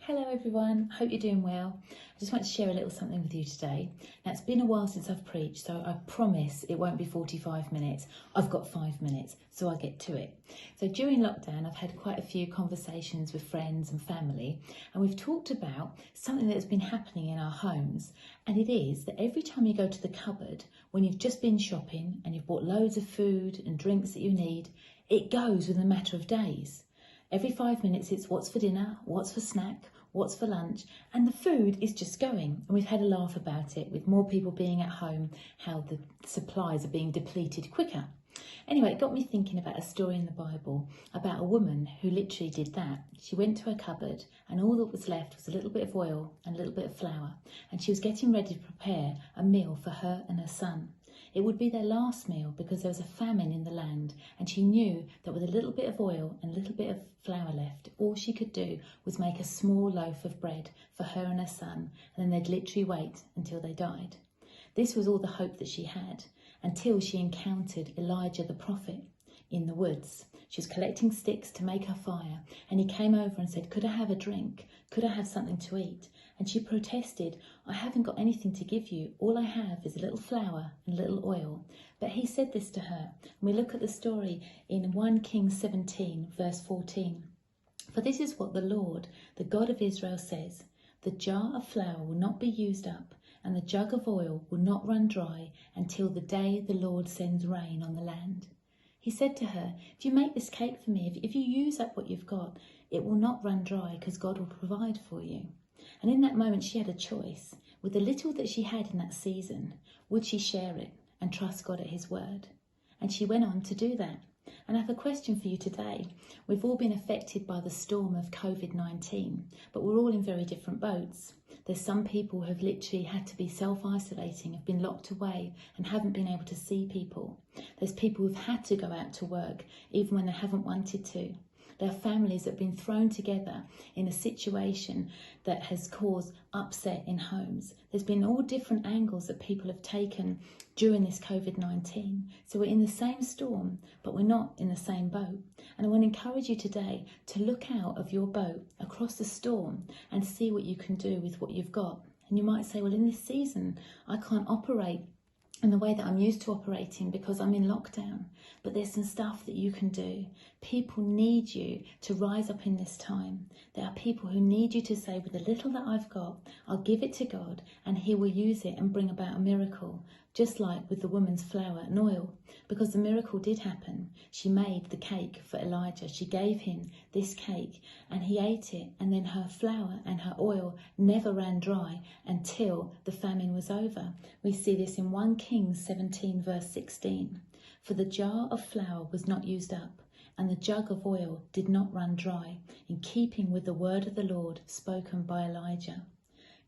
Hello everyone, hope you're doing well. I just want to share a little something with you today. Now it's been a while since I've preached, so I promise it won't be 45 minutes. I've got 5 minutes, so I'll get to it. So during lockdown, I've had quite a few conversations with friends and family, and we've talked about something that has been happening in our homes. And it is that every time you go to the cupboard, when you've just been shopping and you've bought loads of food and drinks that you need, it goes within a matter of days. Every 5 minutes it's what's for dinner, what's for snack, what's for lunch, and the food is just going. And we've had a laugh about it with more people being at home, how the supplies are being depleted quicker. Anyway, it got me thinking about a story in the Bible about a woman who literally did that. She went to her cupboard and all that was left was a little bit of oil and a little bit of flour, and she was getting ready to prepare a meal for her and her son. It would be their last meal because there was a famine in the land, and she knew that with a little bit of oil and a little bit of flour left, all she could do was make a small loaf of bread for her and her son, and then they'd literally wait until they died. This was all the hope that she had until she encountered Elijah the prophet in the woods. She was collecting sticks to make her fire, and he came over and said, "Could I have a drink? Could I have something to eat?" And she protested, "I haven't got anything to give you. All I have is a little flour and a little oil." But he said this to her. And we look at the story in 1 Kings 17, verse 14. "For this is what the Lord, the God of Israel, says, the jar of flour will not be used up, and the jug of oil will not run dry until the day the Lord sends rain on the land." He said to her, "If you make this cake for me, if you use up what you've got, it will not run dry because God will provide for you." And in that moment, she had a choice. With the little that she had in that season, would she share it and trust God at his word? And she went on to do that. And I have a question for you today. We've all been affected by the storm of COVID-19, but we're all in very different boats. There's some people who have literally had to be self-isolating, have been locked away and haven't been able to see people. There's people who've had to go out to work even when they haven't wanted to. There are families that have been thrown together in a situation that has caused upset in homes. There's been all different angles that people have taken during this COVID-19. So we're in the same storm, but we're not in the same boat. And I want to encourage you today to look out of your boat across the storm and see what you can do with what you've got. And you might say, well, in this season, I can't operate in the way that I'm used to operating because I'm in lockdown. But there's some stuff that you can do. People need you to rise up in this time. There are people who need you to say, with the little that I've got, I'll give it to God and he will use it and bring about a miracle. Just like with the woman's flour and oil, because the miracle did happen. She made the cake for Elijah. She gave him this cake and he ate it, and then her flour and her oil never ran dry until the famine was over. We see this in 1 Kings 17 verse 16. "For the jar of flour was not used up, and the jug of oil did not run dry, in keeping with the word of the Lord spoken by Elijah."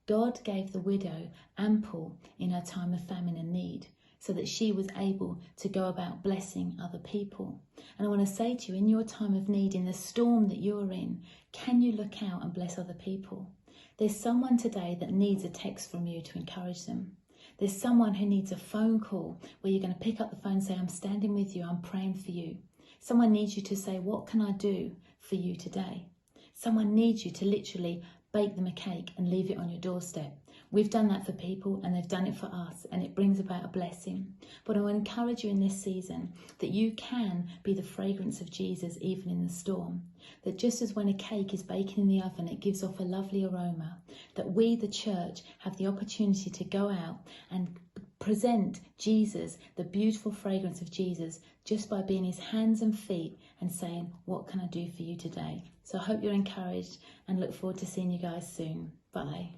God gave the widow ample in her time of famine and need, so that she was able to go about blessing other people. And I want to say to you, in your time of need, in the storm that you're in, can you look out and bless other people? There's someone today that needs a text from you to encourage them. There's someone who needs a phone call where you're going to pick up the phone and say, "I'm standing with you, I'm praying for you." Someone needs you to say, "What can I do for you today?" Someone needs you to literally bake them a cake and leave it on your doorstep. We've done that for people and they've done it for us, and it brings about a blessing. But I want to encourage you in this season that you can be the fragrance of Jesus even in the storm. That just as when a cake is baking in the oven, it gives off a lovely aroma, that we, the church, have the opportunity to go out and present Jesus, the beautiful fragrance of Jesus, just by being his hands and feet and saying, "What can I do for you today?" So I hope you're encouraged and look forward to seeing you guys soon. Bye.